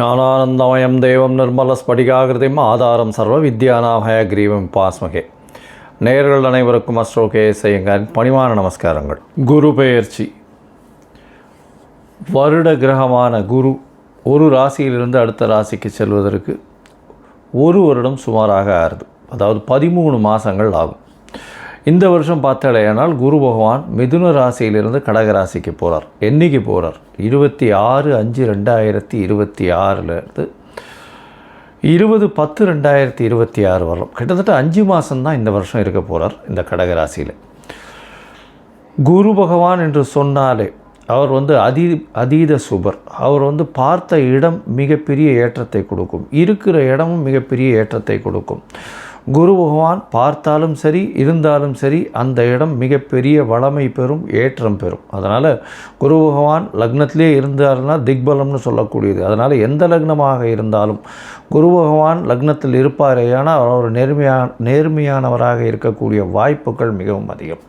ஞானானந்தமயம் தேவம் நிர்மலஸ்படிகாகிருதிம் ஆதாரம் சர்வ வித்யானாமயக்ரீவம் பாஸ்மகே. நேயர்கள் அனைவருக்கும் அஸ்ட்ரோ கேஎஸ்ஐயங்காரின் பணிவான நமஸ்காரங்கள். குரு பெயர்ச்சி. வருட கிரகமான குரு ஒரு ராசியிலிருந்து அடுத்த ராசிக்கு செல்வதற்கு ஒரு வருடம் சுமாராக ஆறுது. அதாவது 13 மாதங்கள் ஆகும். இந்த வருஷம் பார்த்தாலேயானால் குரு பகவான் மிதுன ராசியிலிருந்து கடக ராசிக்கு போகிறார். என்றைக்கு போகிறார்? 26/5/2026 20/10/2026 வரலாம். கிட்டத்தட்ட 5 மாதம்தான் இந்த வருஷம் இருக்க போகிறார் இந்த கடக ராசியில். குரு பகவான் என்று சொன்னாலே அவர் அதீத சுபர். அவர் பார்த்த இடம் மிகப்பெரிய ஏற்றத்தை கொடுக்கும், இருக்கிற இடமும் மிகப்பெரிய ஏற்றத்தை கொடுக்கும். குரு பகவான் பார்த்தாலும் சரி இருந்தாலும் சரி அந்த இடம் மிகப்பெரிய வளமை பெறும், ஏற்றம் பெறும். அதனால் குரு பகவான் லக்னத்திலே இருந்தார்னா திக்பலம்னு சொல்லக்கூடியது. அதனால் எந்த லக்னமாக இருந்தாலும் குரு பகவான் லக்னத்தில் இருப்பாரேயானால் அவர் நேர்மையானவராக இருக்கக்கூடிய வாய்ப்புகள் மிகவும் அதிகம்.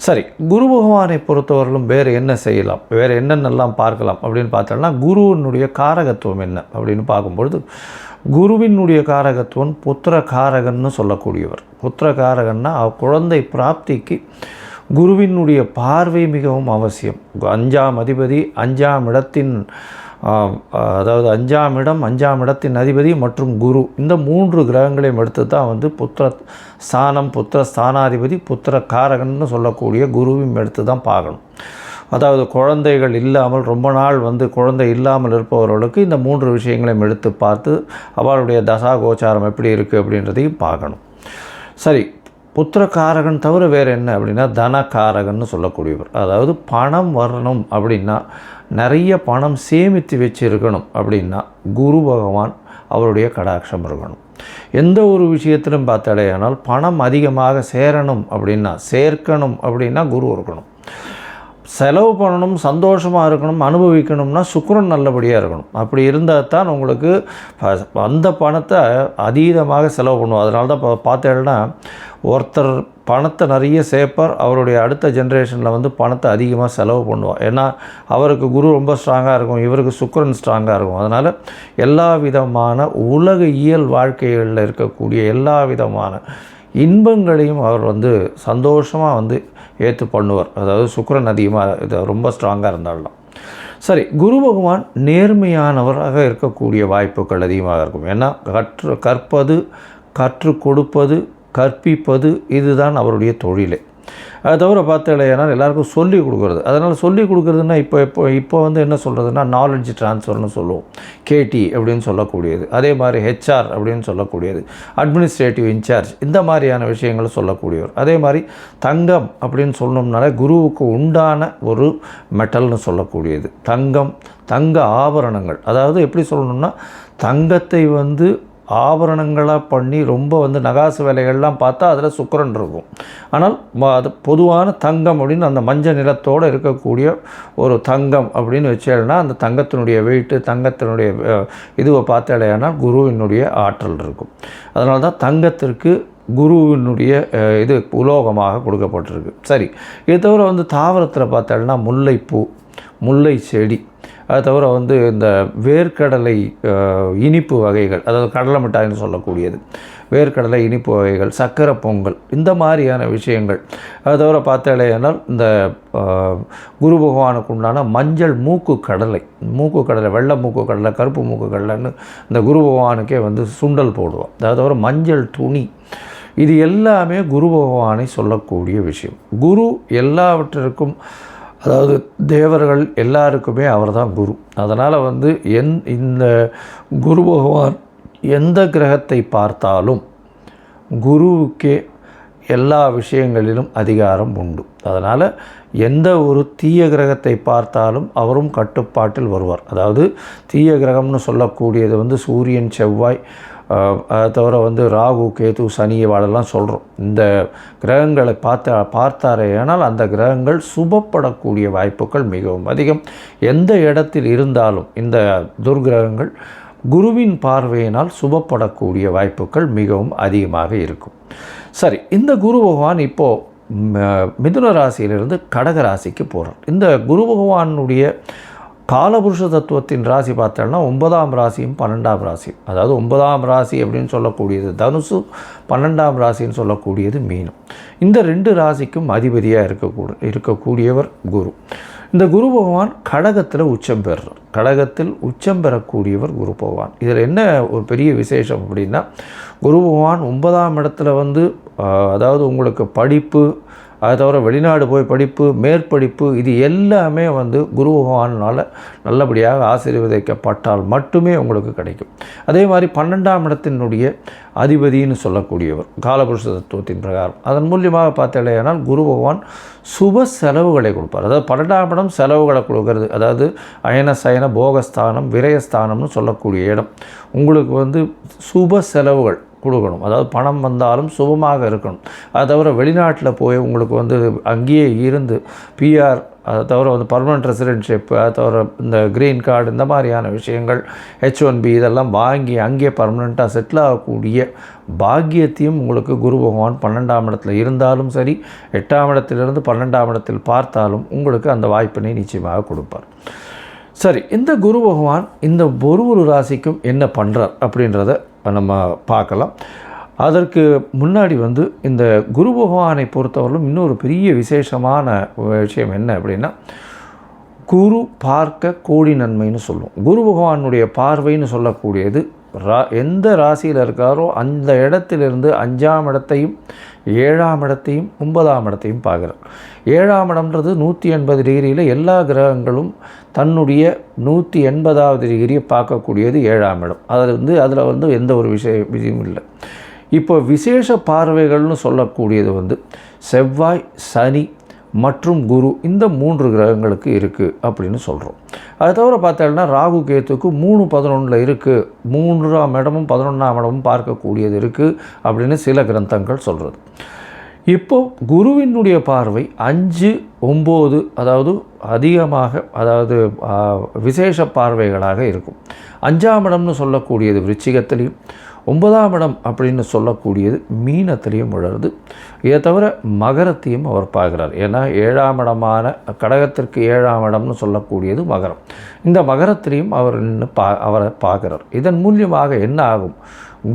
சரி, குரு பகவானை பொறுத்தவரையிலும் வேறு என்ன செய்யலாம், வேறு என்னென்னலாம் பார்க்கலாம் அப்படின்னு பார்த்தோம்னா, குருவினுடைய காரகத்துவம் என்ன அப்படின்னு பார்க்கும்பொழுது, குருவினுடைய காரகத்துவம் புத்திர காரகன்னு சொல்லக்கூடியவர். புத்திர காரகன்னா குழந்தை பிராப்திக்கு குருவினுடைய பார்வை மிகவும் அவசியம். 5ஆம் அதிபதி 5ஆம் இடத்தின் அதாவது 5ஆம் இடம் 5ஆம் இடத்தின் அதிபதி மற்றும் குரு, இந்த 3 கிரகங்களையும் எடுத்து தான் புத்திர ஸ்தானம், புத்திர ஸ்தானாதிபதி, புத்திர காரகன்னு சொல்லக்கூடிய குருவையும் எடுத்து தான் பார்க்கணும். அதாவது குழந்தைகள் இல்லாமல் ரொம்ப நாள் குழந்தை இல்லாமல் இருப்பவர்களுக்கு இந்த 3 விஷயங்களையும் எடுத்து பார்த்து அவளுடைய தசா கோச்சாரம் எப்படி இருக்குது அப்படின்றதையும் பார்க்கணும். சரி, புத்திரக்காரகன் தவிர வேறு என்ன அப்படின்னா தனக்காரகன்னு சொல்லக்கூடியவர். அதாவது பணம் வரணும் அப்படின்னா, நிறைய பணம் சேமித்து வச்சுருக்கணும் அப்படின்னா குரு பகவான் அவருடைய கடாட்சம் இருக்கணும். எந்த ஒரு விஷயத்திலும் பார்த்தாலேயானால் பணம் அதிகமாக சேர்க்கணும் அப்படின்னா குரு இருக்கணும். செலவு பண்ணணும், சந்தோஷமாக இருக்கணும், அனுபவிக்கணும்னா சுக்கிரன் நல்லபடியாக இருக்கணும். அப்படி இருந்தால் தான் உங்களுக்கு அந்த பணத்தை அதீதமாக செலவு பண்ணுவோம். அதனால தான் பார்த்தேன்னா ஒருத்தர் பணத்தை நிறைய சேர்ப்பார், அவருடைய அடுத்த ஜென்ரேஷனில் பணத்தை அதிகமாக செலவு பண்ணுவார். ஏன்னா அவருக்கு குரு ரொம்ப ஸ்ட்ராங்காக இருக்கும், இவருக்கு சுக்கிரன் ஸ்ட்ராங்காக இருக்கும். அதனால் எல்லா விதமான உலக இயல் வாழ்க்கைகளில் இருக்கக்கூடிய எல்லா விதமான இன்பங்களையும் அவர் சந்தோஷமாக ஏற்று பண்ணுவார். அதாவது சுக்கிரன் அதிகமாக ரொம்ப ஸ்ட்ராங்காக இருந்தால்தான். சரி, குரு பகவான் நேர்மையானவராக இருக்கக்கூடிய வாய்ப்புகள் அதிகமாக இருக்கும். ஏன்னா கற்பது, கற்றுக் கொடுப்பது, கற்பிப்பது இதுதான் அவருடைய தொழிலே. அதை தவிர பார்த்தாலேனால் எல்லாருக்கும் சொல்லிக் கொடுக்குறது. அதனால் சொல்லிக் கொடுக்குறதுன்னா இப்போ என்ன சொல்கிறதுனா நாலேஜ் ட்ரான்ஸ்ஃபர்னு சொல்லுவோம், கேடி அப்படின்னு சொல்லக்கூடியது. அதே மாதிரி ஹெச்ஆர் அப்படின்னு சொல்லக்கூடியது, அட்மினிஸ்ட்ரேட்டிவ் இன்சார்ஜ், இந்த மாதிரியான விஷயங்களை சொல்லக்கூடியவர். அதே மாதிரி தங்கம் அப்படின்னு சொல்லணும்னாலே குருவுக்கு உண்டான ஒரு மெட்டல்னு சொல்லக்கூடியது தங்கம், தங்க ஆபரணங்கள். அதாவது எப்படி சொல்லணும்னா, தங்கத்தை ஆபரணங்களாக பண்ணி ரொம்ப நகாசு வேலைகள்லாம் பார்த்தா அதில் சுக்கிரன் இருக்கும். ஆனால் அது பொதுவான தங்கம் அப்படின்னு அந்த மஞ்சள் நிறத்தோடு இருக்கக்கூடிய ஒரு தங்கம் அப்படின்னு வச்சேன்னா அந்த தங்கத்தினுடைய வெயிட்டு, தங்கத்தினுடைய இதுவை பார்த்தாலேயானால் குருவினுடைய ஆற்றல் இருக்கும். அதனால தான் தங்கத்திற்கு குருவினுடைய இது உலோகமாக கொடுக்கப்பட்டிருக்கு. சரி, இது தவிர தாவரத்தில் பார்த்தாலும் முல்லைப்பூ, முல்லை செடி, அது தவிர இந்த வேர்க்கடலை இனிப்பு வகைகள், அதாவது கடலை மிட்டாய்னு சொல்லக்கூடியது, வேர்க்கடலை இனிப்பு வகைகள், சக்கரை பொங்கல், இந்த மாதிரியான விஷயங்கள். அது தவிர பார்த்தாலேயானால் இந்த குரு பகவானுக்கு உண்டான மஞ்சள் மூக்கு கடலை, வெள்ளை மூக்கு கடலை, கருப்பு மூக்கு கடலைன்னு இந்த குரு பகவானுக்கே சுண்டல் போடுவோம். அது தவிர மஞ்சள் துணி, இது எல்லாமே குரு பகவானை சொல்லக்கூடிய விஷயம். குரு எல்லாவற்றிற்கும், அதாவது தேவர்கள் எல்லாருக்குமே அவர் தான் குரு. அதனால் இந்த குரு பகவான் எந்த கிரகத்தை பார்த்தாலும் குருவுக்கே எல்லா விஷயங்களிலும் அதிகாரம் உண்டு. அதனால் எந்த ஒரு தீய கிரகத்தை பார்த்தாலும் அவரும் கட்டுப்பாட்டில் வருவார். அதாவது தீய கிரகம்னு சொல்லக்கூடியது சூரியன், செவ்வாய், அதை தவிர ராகு, கேது, சனி வாழெல்லாம் சொல்கிறோம். இந்த கிரகங்களை பார்த்தாரேயானால் அந்த கிரகங்கள் சுபப்படக்கூடிய வாய்ப்புகள் மிகவும் அதிகம். எந்த இடத்தில் இருந்தாலும் இந்த துர்கிரகங்கள் குருவின் பார்வையினால் சுபப்படக்கூடிய வாய்ப்புகள் மிகவும் அதிகமாக இருக்கும். சரி, இந்த குரு பகவான் இப்போது மிதுன ராசியிலிருந்து கடக ராசிக்கு போகிறார். இந்த குரு பகவானுடைய காலபுருஷ தத்துவத்தின் ராசி பார்த்தோம்னா 9ஆம் ராசியும் 12ஆம் ராசியும், அதாவது 9ஆம் ராசி அப்படின்னு சொல்லக்கூடியது தனுசு, 12ஆம் ராசின்னு சொல்லக்கூடியது மீனம். இந்த 2 ராசிக்கும் அதிபதியாக இருக்கக்கூடியவர் குரு. இந்த குரு பகவான் கடகத்தில் உச்சம் பெறுறார். கடகத்தில் உச்சம் பெறக்கூடியவர் குரு பகவான். இதில் என்ன ஒரு பெரிய விசேஷம் அப்படின்னா, குரு பகவான் 9ஆம் இடத்துல அதாவது உங்களுக்கு படிப்பு, அதை தவிர வெளிநாடு போய் படிப்பு, மேற்படிப்பு, இது எல்லாமே குரு பகவானால் நல்லபடியாக ஆசீர்வதிக்கப்பட்டால் மட்டுமே உங்களுக்கு கிடைக்கும். அதே மாதிரி 12ஆம் இடத்தினுடைய அதிபதினு சொல்லக்கூடியவர் காலபுருஷ தத்துவத்தின் பிரகாரம். அதன் மூலியமாக பார்த்தீங்கன்னா குரு பகவான் சுப செலவுகளை கொடுப்பார். அதாவது 12ஆம் இடம் செலவுகளை கொடுக்கறது, அதாவது அயன சயன போகஸ்தானம் விரயஸ்தானம்னு சொல்லக்கூடிய இடம். உங்களுக்கு சுப செலவுகள் கொடுக்கணும். அதாவது பணம் வந்தாலும் சுபமாக இருக்கணும். அதை தவிர வெளிநாட்டில் போய் உங்களுக்கு அங்கேயே இருந்து பிஆர், அதை தவிர பர்மனெண்ட் ரெசிடென்ட்ஷிப், அதை தவிர இந்த க்ரீன் கார்டு, இந்த மாதிரியான விஷயங்கள், H1B இதெல்லாம் வாங்கி அங்கேயே பர்மனெண்ட்டாக செட்டில் ஆகக்கூடிய பாக்கியத்தையும் உங்களுக்கு குரு பகவான் 12ஆம் இடத்துல இருந்தாலும் சரி, 8ஆம் இடத்திலிருந்து 12ஆம் இடத்தில் பார்த்தாலும் உங்களுக்கு அந்த வாய்ப்பினை நிச்சயமாக கொடுப்பார். சரி, இந்த குரு பகவான் இந்த ஒரு ராசிக்கும் என்ன பண்ணுறார் அப்படின்றத நம்ம பார்க்கலாம். அதற்கு முன்னாடி இந்த குரு பகவானை பொறுத்தவரையிலும் இன்னொரு பெரிய விசேஷமான விஷயம் என்ன அப்படின்னா, குரு பார்க்க கோடி நன்மைன்னு சொல்லுவோம். குரு பகவானுடைய பார்வைன்னு சொல்லக்கூடியது எந்த ராசியில் இருக்காரோ அந்த இடத்திலிருந்து 5ஆம் இடத்தையும் 7ஆம் இடத்தையும் 9ஆம் இடத்தையும் பார்க்குறார். 7ஆம் இடம்ன்றது 180 டிகிரியில் எல்லா கிரகங்களும் தன்னுடைய 180வது டிகிரியை பார்க்கக்கூடியது 7ஆம் இடம். அதில் எந்த ஒரு விஷயம் இல்லை. இப்போ விசேஷ பார்வைகள்னு சொல்லக்கூடியது செவ்வாய், சனி மற்றும் குரு, இந்த 3 கிரகங்களுக்கு இருக்குது அப்படின்னு சொல்கிறோம். அதை தவிர பார்த்தோம்னா ராகு கேத்துக்கு 3-11 இருக்குது, 3ஆம் இடமும் 11ஆம் இடமும் பார்க்கக்கூடியது இருக்குது அப்படின்னு சில கிரந்தங்கள் சொல்கிறது. இப்போது குருவினுடைய பார்வை 5-9, அதாவது அதிகமாக, அதாவது விசேஷ பார்வைகளாக இருக்கும். 5ஆம் இடம்னு சொல்லக்கூடியது விருச்சிகத்திலையும், 9ஆம் இடம் அப்படின்னு சொல்லக்கூடியது மீனத்திலையும் விழுறது. இதை தவிர மகரத்தையும் அவர் பார்க்குறார். ஏன்னா 7ஆம் இடமான கடகத்திற்கு 7ஆம் இடம்னு சொல்லக்கூடியது மகரம். இந்த மகரத்திலையும் அவர் அவரை பார்க்குறார். இதன் மூலியமாக என்ன ஆகும்?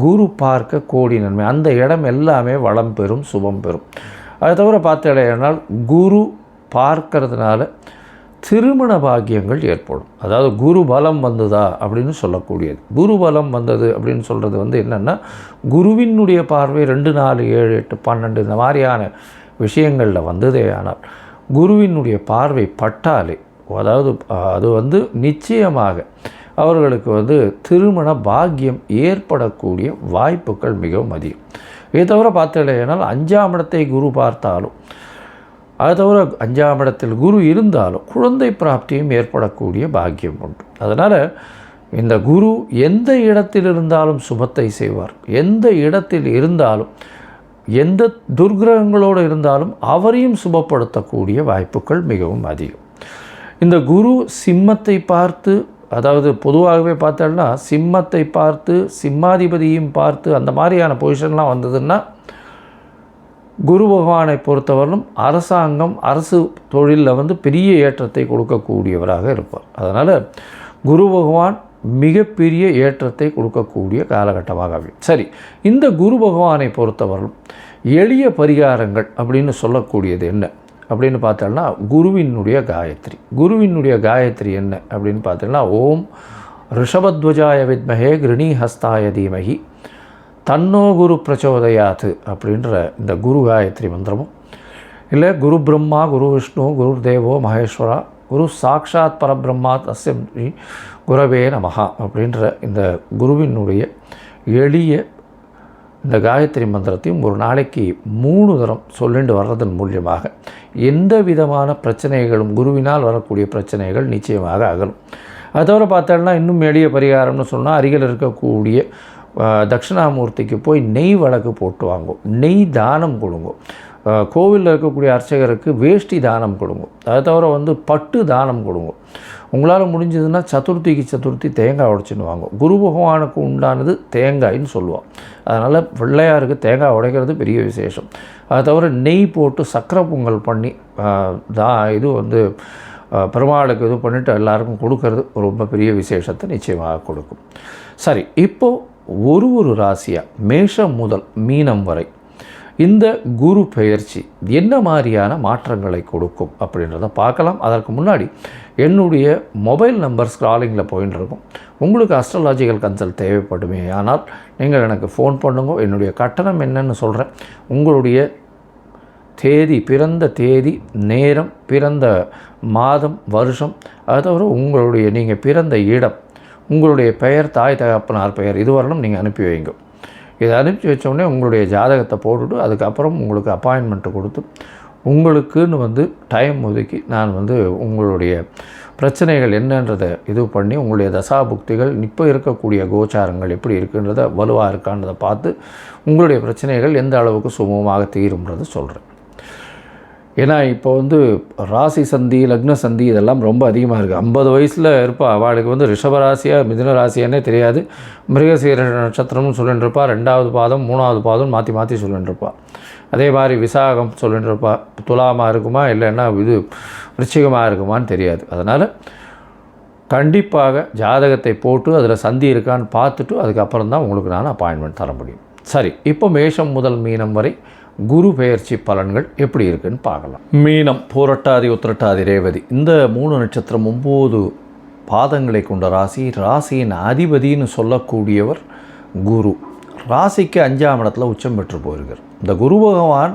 குரு பார்க்க கோடி நன்மை. அந்த இடம் எல்லாமே வளம் பெறும், சுபம் பெறும். அதை தவிர பார்த்தீங்கன்னா குரு பார்க்கறதுனால திருமண பாக்கியங்கள் ஏற்படும். அதாவது குரு பலம் வந்ததா அப்படின்னு சொல்லக்கூடியது. குரு பலம் வந்தது அப்படின்னு சொல்கிறது என்னென்னா, குருவினுடைய பார்வை 2, 4, 7, 8, 12 இந்த மாதிரியான விஷயங்களில் வந்ததே. ஆனால் குருவினுடைய பார்வை பட்டாலே, அதாவது அது நிச்சயமாக அவர்களுக்கு திருமண பாக்கியம் ஏற்படக்கூடிய வாய்ப்புகள் மிகவும் அதிகம். இதை தவிர பார்த்தீங்கன்னா 5ஆம் இடத்தை குரு பார்த்தாலும், அதை தவிர 5ஆம் இடத்தில் குரு இருந்தாலும் குழந்தை பிராப்தியும் ஏற்படக்கூடிய பாக்கியம் உண்டு. அதனால் இந்த குரு எந்த இடத்தில் இருந்தாலும் சுபத்தை செய்வார். எந்த இடத்தில் இருந்தாலும், எந்த துர்கிரகங்களோடு இருந்தாலும் அவரையும் சுபப்படுத்தக்கூடிய வாய்ப்புகள் மிகவும் அதிகம். இந்த குரு சிம்மத்தை பார்த்து, அதாவது பொதுவாகவே பார்த்தோம்னா சிம்மத்தை பார்த்து, சிம்மாதிபதியும் பார்த்து, அந்த மாதிரியான பொசிஷன்லாம் வந்ததுன்னா குரு பகவானை பொறுத்தவரையிலும் அரசாங்கம், அரசு தொழிலில் பெரிய ஏற்றத்தை கொடுக்கக்கூடியவராக இருப்பார். அதனால் குரு பகவான் மிகப்பெரிய ஏற்றத்தை கொடுக்கக்கூடிய காலகட்டமாக அமையும். சரி, இந்த குரு பகவானை பொறுத்தவரையிலும் எளிய பரிகாரங்கள் அப்படின்னு சொல்லக்கூடியது என்ன அப்படின்னு பார்த்தோம்னா, குருவினுடைய காயத்ரி. குருவினுடைய காயத்ரி என்ன அப்படின்னு பார்த்தோம்னா, ஓம் ரிஷபத்வஜாய வித்மஹே கிருணிஹஸ்தாய தீமஹி தன்னோ குரு பிரச்சோதயாத் அப்படின்ற இந்த குரு காயத்ரி மந்திரமும், இல்லை குரு பிரம்மா குரு விஷ்ணு குரு தேவோ மகேஸ்வரா குரு சாக்ஷாத் பரபிரம்மா தஸ்யம் குரவே நமஹா அப்படின்ற இந்த குருவினுடைய எளிய இந்த காயத்ரி மந்திரத்தையும் ஒரு நாளைக்கு 3 தரம் சொல்லிட்டு வர்றதன் மூலியமாக எந்த விதமான பிரச்சனைகளும், குருவினால் வரக்கூடிய பிரச்சனைகள் நிச்சயமாக அகலும். அதை தவிர பார்த்தோம்னா இன்னும் எளிய பரிகாரம்னு சொன்னால், அருகில் இருக்கக்கூடிய தட்சிணாமூர்த்திக்கு போய் நெய் வழக்கு போட்டு வாங்கும், நெய் தானம் கொடுங்க. கோவிலில் இருக்கக்கூடிய அர்ச்சகருக்கு வேஷ்டி தானம் கொடுங்க. அதை தவிர பட்டு தானம் கொடுங்க. உங்களால் முடிஞ்சதுன்னா சதுர்த்தி தேங்காய் உடைச்சின்னு வாங்கும். குரு பகவானுக்கு உண்டானது தேங்காய்ன்னு சொல்லுவோம். அதனால் பிள்ளையாருக்கு தேங்காய் உடைக்கிறது பெரிய விசேஷம். அதை தவிர நெய் போட்டு சக்கரை பொங்கல் பண்ணி இது பெருமாளுக்கு இது பண்ணிவிட்டு எல்லாருக்கும் கொடுக்கறது ரொம்ப பெரிய விசேஷத்தை நிச்சயமாக கொடுக்கும். சரி, இப்போது ஒரு ராசியாக மேஷம் முதல் மீனம் வரை இந்த குரு பெயர்ச்சி என்ன மாதிரியான மாற்றங்களை கொடுக்கும் அப்படின்றத பார்க்கலாம். அதற்கு முன்னாடி என்னுடைய மொபைல் நம்பர் ஸ்க்ராலிங்கில் போயின்னு இருக்கும். உங்களுக்கு அஸ்ட்ராலாஜிக்கல் கன்சல்ட் தேவைப்படுமே ஆனால் நீங்கள் எனக்கு ஃபோன் பண்ணுங்க. என்னுடைய கட்டணம் என்னன்னு சொல்கிறேன். உங்களுடைய தேதி, பிறந்த தேதி, நேரம், பிறந்த மாதம், வருஷம், அது தவிர உங்களுடைய நீங்கள் பிறந்த இடம், உங்களுடைய பெயர், தாய் தகப்பனார் பெயர், இதுவரையும் நீங்கள் அனுப்பி வைங்க. இதை அனுப்பிச்சி வச்சோடனே உங்களுடைய ஜாதகத்தை போட்டுவிட்டு அதுக்கப்புறம் உங்களுக்கு அப்பாயின்மெண்ட்டு கொடுத்து உங்களுக்குன்னு டைம் ஒதுக்கி நான் உங்களுடைய பிரச்சனைகள் என்னன்றதை இது பண்ணி உங்களுடைய தசாபுக்திகள் இப்போ இருக்கக்கூடிய கோச்சாரங்கள் எப்படி இருக்குன்றதை வலுவாக இருக்கான்றதை பார்த்து உங்களுடைய பிரச்சனைகள் எந்த அளவுக்கு சுமூகமாக தீரும்ன்றது சொல்கிறேன். ஏன்னா இப்போ ராசி சந்தி, லக்ன சந்தி இதெல்லாம் ரொம்ப அதிகமாக இருக்குது. 50 வயசில் இருப்பா, அவளுக்கு ரிஷபராசியாக மிதுன ராசியானே தெரியாது. மிருகசீர நட்சத்திரம்னு சொல்லிட்டு இருப்பா, 2வது பாதம் 3வது பாதம் மாற்றி மாற்றி சொல்லிட்டு இருப்பா. அதே மாதிரி விசாகம் சொல்லிட்டு இருப்பா. துலாமாக இருக்குமா இல்லைன்னா இது விருச்சிகமாக இருக்குமான்னு தெரியாது. அதனால் கண்டிப்பாக ஜாதகத்தை போட்டு அதில் சந்தி இருக்கான்னு பார்த்துட்டு அதுக்கப்புறம் தான் உங்களுக்கு நான் அப்பாயின்மெண்ட் தர முடியும். சரி, இப்போ மேஷம் முதல் மீனம் வரை குரு பெயர்ச்சி பலன்கள் எப்படி இருக்குன்னு பார்க்கலாம். மீனம், பூரட்டாதி, உத்திரட்டாதி, ரேவதி இந்த 3 நட்சத்திரம் 9 பாதங்களை கொண்ட ராசி. ராசியின் அதிபதினு சொல்லக்கூடியவர் குரு. ராசிக்கு 5ஆம் இடத்துல உச்சம் பெற்று போயிருக்கார். இந்த குரு பகவான்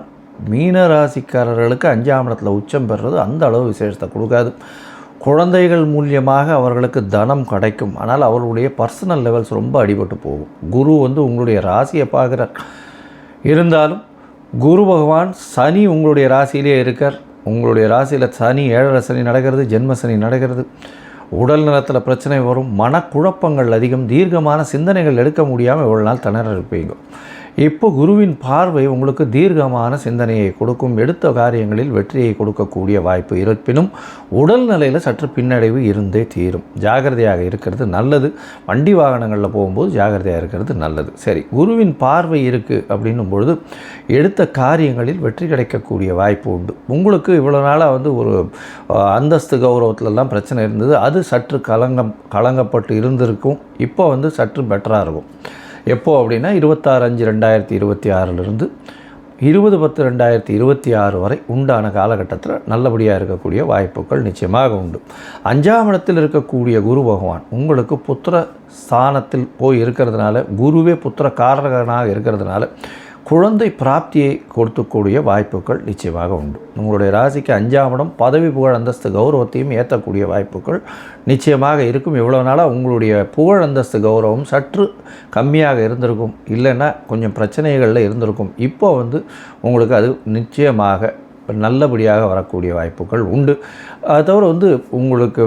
மீன ராசிக்காரர்களுக்கு 5ஆம் இடத்துல உச்சம் பெறுறது அந்த அளவு விசேஷத்தை கொடுக்காது. குழந்தைகள் மூலியமாக அவர்களுக்கு தனம் கிடைக்கும். ஆனால் அவர்களுடைய பர்சனல் லெவல்ஸ் ரொம்ப அடிபட்டு போகும். குரு உங்களுடைய ராசியை பார்க்குறார். இருந்தாலும் குரு பகவான் சனி உங்களுடைய ராசியிலே இருக்கார். உங்களுடைய ராசியில் சனி 7.5 சனி நடக்கிறது, ஜென்ம சனி நடக்கிறது. உடல் நலத்தில் பிரச்சனை வரும், மனக்குழப்பங்கள் அதிகம், தீர்க்கமான சிந்தனைகள் எடுக்க முடியாமல் இவ்வளோ நாள் திணற இருப்பீங்க. இப்போ குருவின் பார்வை உங்களுக்கு தீர்க்கமான சிந்தனையை கொடுக்கும். எடுத்த காரியங்களில் வெற்றியை கொடுக்கக்கூடிய வாய்ப்பு இருப்பினும் உடல் நிலையில் சற்று பின்னடைவு இருந்தே தீரும். ஜாகிரதையாக இருக்கிறது நல்லது. வண்டி வாகனங்களில் போகும்போது ஜாகிரதையாக இருக்கிறது நல்லது. சரி, குருவின் பார்வை இருக்குது அப்படின்னும் பொழுது எடுத்த காரியங்களில் வெற்றி கிடைக்கக்கூடிய வாய்ப்பு உண்டு. உங்களுக்கு இவ்வளோ நாளாக ஒரு அந்தஸ்து கௌரவத்திலலாம் பிரச்சனை இருந்தது. அது சற்று கலங்கப்பட்டு இருந்திருக்கும். இப்போ சற்று பெட்டராக இருக்கும். எப்போது அப்படின்னா 26/5/2026 20/10/2026 வரை உண்டான காலகட்டத்தில் நல்லபடியாக இருக்கக்கூடிய வாய்ப்புகள் நிச்சயமாக உண்டு. 5ஆம் இடத்தில் இருக்கக்கூடிய குரு பகவான் உங்களுக்கு புத்திர ஸ்தானத்தில் போய் இருக்கிறதுனால, குருவே புத்திர காரகனாக இருக்கிறதுனால குழந்தை பிராப்தியை கொடுக்கக்கூடிய வாய்ப்புகள் நிச்சயமாக உண்டு. உங்களுடைய ராசிக்கு 5ஆம் இடம் பதவி, புகழ், அந்தஸ்து, கௌரவத்தையும் ஏற்றக்கூடிய வாய்ப்புகள் நிச்சயமாக இருக்கும். இவ்வளோ நாளாக உங்களுடைய புகழ், அந்தஸ்து, கௌரவம் சற்று கம்மியாக இருந்திருக்கும், இல்லைன்னா கொஞ்சம் பிரச்சனைகளில் இருந்திருக்கும். இப்போ உங்களுக்கு அது நிச்சயமாக நல்லபடியாக வரக்கூடிய வாய்ப்புகள் உண்டு. அது தவிர உங்களுக்கு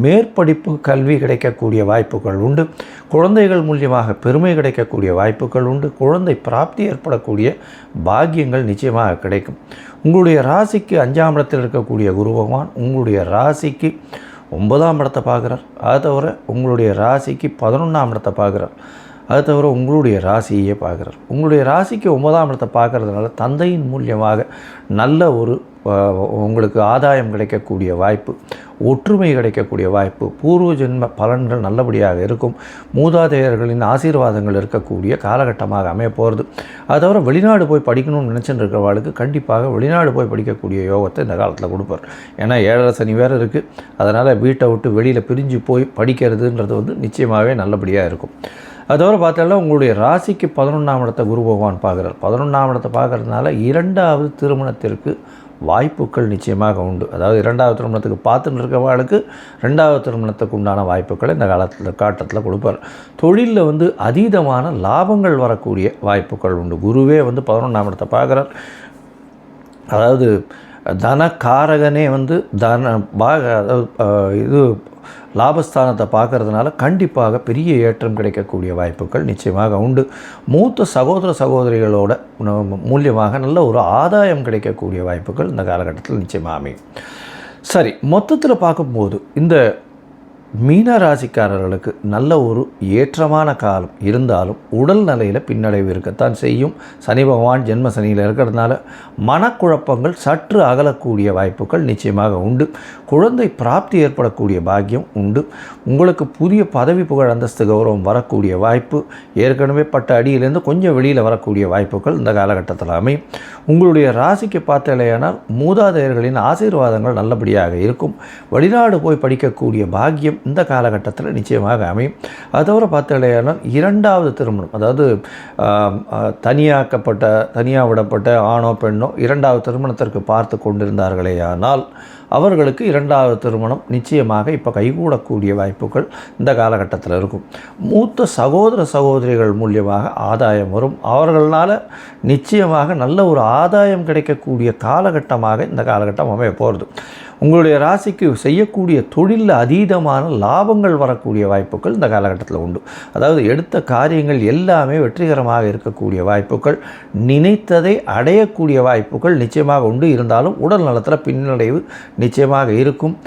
மேற்படிப்பு கல்வி கிடைக்கக்கூடிய வாய்ப்புகள் உண்டு. குழந்தைகள் மூலியமாக பெருமை கிடைக்கக்கூடிய வாய்ப்புகள் உண்டு. குழந்தை பிராப்தி ஏற்படக்கூடிய பாக்கியங்கள் நிச்சயமாக கிடைக்கும். உங்களுடைய ராசிக்கு 5ஆம் இடத்தில் இருக்கக்கூடிய குரு பகவான் உங்களுடைய ராசிக்கு 9ஆம் இடத்தை பார்க்குறார். அது தவிர உங்களுடைய ராசிக்கு 11ஆம் இடத்தை பார்க்குறார். அது தவிர உங்களுடைய ராசியை பார்க்குறார். உங்களுடைய ராசிக்கு 9ஆம் இடத்தை பார்க்குறதுனால தந்தையின் மூலியமாக நல்ல உங்களுக்கு ஆதாயம் கிடைக்கக்கூடிய வாய்ப்பு, ஒற்றுமை கிடைக்கக்கூடிய வாய்ப்பு, பூர்வ ஜென்ம பலன்கள் நல்லபடியாக இருக்கும். மூதாதையர்களின் ஆசீர்வாதங்கள் இருக்கக்கூடிய காலகட்டமாக அமைய போகிறது. அது தவிர வெளிநாடு போய் படிக்கணும்னு நினச்சிட்டு இருக்கிறவர்களுக்கு கண்டிப்பாக வெளிநாடு போய் படிக்கக்கூடிய யோகத்தை இந்த காலத்தில் கொடுப்பார். ஏன்னா 7.5 சனி வேறு இருக்குது. அதனால் வீட்டை விட்டு வெளியில் பிரிஞ்சு போய் படிக்கிறதுன்றது நிச்சயமாகவே நல்லபடியாக இருக்கும். அதோடு பார்த்தாலும் உங்களுடைய ராசிக்கு 11ஆம் இடத்தை குரு பகவான் பார்க்குறார். 11ஆம் இடத்தை பார்க்குறதுனால 2வது திருமணத்திற்கு வாய்ப்புகள் நிச்சயமாக உண்டு. அதாவது 2வது திருமணத்துக்கு பார்த்துட்டு இருக்கிறவர்களுக்கு 2வது திருமணத்துக்கு உண்டான வாய்ப்புகளை இந்த காலத்தில் கொடுப்பார். தொழிலில் அதீதமான லாபங்கள் வரக்கூடிய வாய்ப்புகள் உண்டு. குருவே 11ஆம் இடத்தை பார்க்குறார். அதாவது தனக்காரகனே இது லாபஸ்தானத்தை பார்க்கறதுனால கண்டிப்பாக பெரிய ஏற்றம் கிடைக்கக்கூடிய வாய்ப்புகள் நிச்சயமாக உண்டு. மூத்த சகோதர சகோதரிகளோட மூலியமாக நல்ல ஒரு ஆதாயம் கிடைக்கக்கூடிய வாய்ப்புகள் இந்த காலகட்டத்தில் நிச்சயமாக அமையும். சரி, மொத்தத்தில் பார்க்கும்போது இந்த மீன ராசிக்காரர்களுக்கு நல்ல ஒரு ஏற்றமான காலம் இருந்தாலும் உடல் நிலையில் பின்னடைவு இருக்கத்தான் செய்யும். சனி பகவான் ஜென்ம சனியில் இருக்கிறதுனால மனக்குழப்பங்கள் சற்று அகலக்கூடிய வாய்ப்புகள் நிச்சயமாக உண்டு. குழந்தை பிராப்தி ஏற்படக்கூடிய பாக்கியம் உண்டு. உங்களுக்கு புதிய பதவி புகழ் அந்தஸ்து கௌரவம் வரக்கூடிய வாய்ப்பு, ஏற்கனவே பட்ட அடியிலேருந்து கொஞ்சம் வெளியில் வரக்கூடிய வாய்ப்புகள் இந்த காலகட்டத்தில் அமையும். உங்களுடைய ராசிக்கு பார்த்தாலேயானால் மூதாதையர்களின் ஆசீர்வாதங்கள் நல்லபடியாக இருக்கும். வெளிநாடு போய் படிக்கக்கூடிய பாக்கியம் இந்த காலகட்டத்தில் நிச்சயமாக அமையும். அது தவிர பார்த்தாலேயானால் இரண்டாவது திருமணம், அதாவது தனியாக விடப்பட்ட ஆணோ பெண்ணோ இரண்டாவது திருமணத்திற்கு பார்த்து கொண்டிருந்தார்களேயானால் அவர்களுக்கு இரண்டாவது திருமணம் நிச்சயமாக இப்போ கைகூடக்கூடிய வாய்ப்புகள் இந்த காலகட்டத்தில் இருக்கும். மூத்த சகோதரிகள் மூலியமாக ஆதாயம் வரும். அவர்களால் நிச்சயமாக நல்ல ஒரு ஆதாயம் கிடைக்கக்கூடிய காலகட்டமாக இந்த காலகட்டம் அமைய போகிறது. உங்களுடைய ராசிக்கு செய்யக்கூடிய தொழிலில் அதீதமான லாபங்கள் வரக்கூடிய வாய்ப்புகள் இந்த காலகட்டத்தில் உண்டு. அதாவது எடுத்த காரியங்கள் எல்லாமே வெற்றிகரமாக இருக்கக்கூடிய வாய்ப்புகள், நினைத்ததை அடையக்கூடிய வாய்ப்புகள் நிச்சயமாக உண்டு. இருந்தாலும் உடல் நலத்தில் பின்னடைவு நிச்சயமாக இருக்கும்.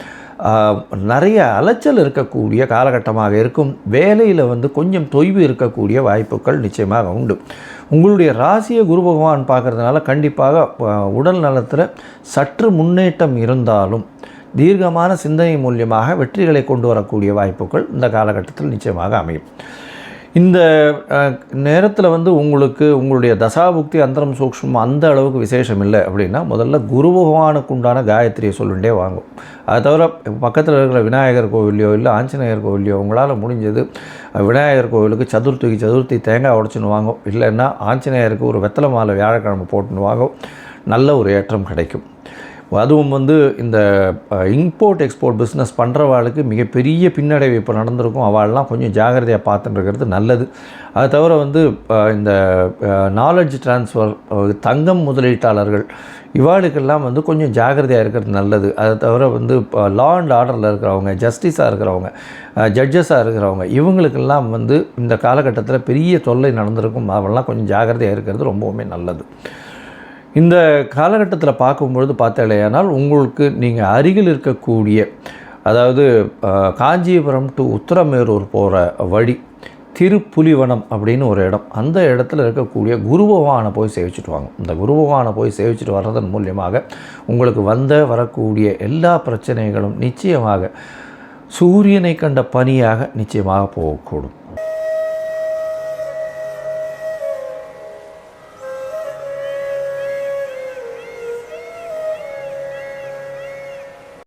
நிறைய அலைச்சல் இருக்கக்கூடிய காலகட்டமாக இருக்கும். வேலையில் கொஞ்சம் தொய்வு இருக்கக்கூடிய வாய்ப்புகள் நிச்சயமாக உண்டு. உங்களுடைய ராசியை குரு பகவான் பார்க்குறதுனால கண்டிப்பாக உடல் நலத்தில் சற்று முன்னேற்றம் இருந்தாலும் தீர்க்கமான சிந்தனை மூலியமாக வெற்றிகளை கொண்டு வரக்கூடிய வாய்ப்புகள் இந்த காலகட்டத்தில் நிச்சயமாக அமையும். இந்த நேரத்தில் உங்களுக்கு உங்களுடைய தசாபுக்தி அந்தரம் சூக்ஷ்மம் அந்த அளவுக்கு விசேஷம் இல்லை அப்படின்னா முதல்ல குரு பகவானுக்கு உண்டான காயத்ரியை சொல்லிகிட்டே வாங்கும். அது தவிர பக்கத்தில் இருக்கிற விநாயகர் கோவிலையோ இல்லை ஆஞ்சநேயர் கோவிலையோ உங்களால் முடிஞ்சது விநாயகர் கோவிலுக்கு சதுர்த்தி தேங்காய் உடைச்சின்னு வாங்கும். இல்லைன்னா ஆஞ்சநேயருக்கு ஒரு வெத்தலை மாலை வியாழக்கிழமை போட்டுன்னு வாங்கும். நல்ல ஒரு ஏற்றம் கிடைக்கும். அதுவும் இந்த இம்போர்ட் எக்ஸ்போர்ட் பிஸ்னஸ் பண்ணுறவாளுக்கு மிகப்பெரிய பின்னடைவு இப்போ நடந்திருக்கும். அவள்லாம் கொஞ்சம் ஜாகிரதையாக பார்த்துட்டு இருக்கிறது நல்லது. அது தவிர இந்த நாலேஜ் ட்ரான்ஸ்ஃபர், தங்கம் முதலீட்டாளர்கள் இவாளுக்கெல்லாம் கொஞ்சம் ஜாகிரதையாக இருக்கிறது நல்லது. அதை தவிர லா அண்ட் ஆர்டரில் இருக்கிறவங்க, ஜஸ்டிஸாக இருக்கிறவங்க, ஜட்ஜஸாக இருக்கிறவங்க இவங்களுக்கெல்லாம் இந்த காலகட்டத்தில் பெரிய தொல்லை நடந்திருக்கும். அவெல்லாம் கொஞ்சம் ஜாகிரதையாக இருக்கிறது ரொம்பவுமே நல்லது. இந்த காலகட்டத்தில் பார்க்கும்பொழுது பார்த்தாலேயானால் உங்களுக்கு நீங்கள் அருகில் இருக்கக்கூடிய, அதாவது காஞ்சிபுரம் டு உத்தரமேரூர் போகிற வழி திருப்புலிவனம் அப்படின்னு ஒரு இடம், அந்த இடத்துல இருக்கக்கூடிய குரு பகவானை போய் சேவிச்சுட்டு வாங்க. இந்த குரு பகவானை போய் சேவிச்சுட்டு வர்றதன் மூலியமாக உங்களுக்கு வரக்கூடிய எல்லா பிரச்சனைகளும் நிச்சயமாக சூரியனை கண்ட பனியாக நிச்சயமாக போகக்கூடும்.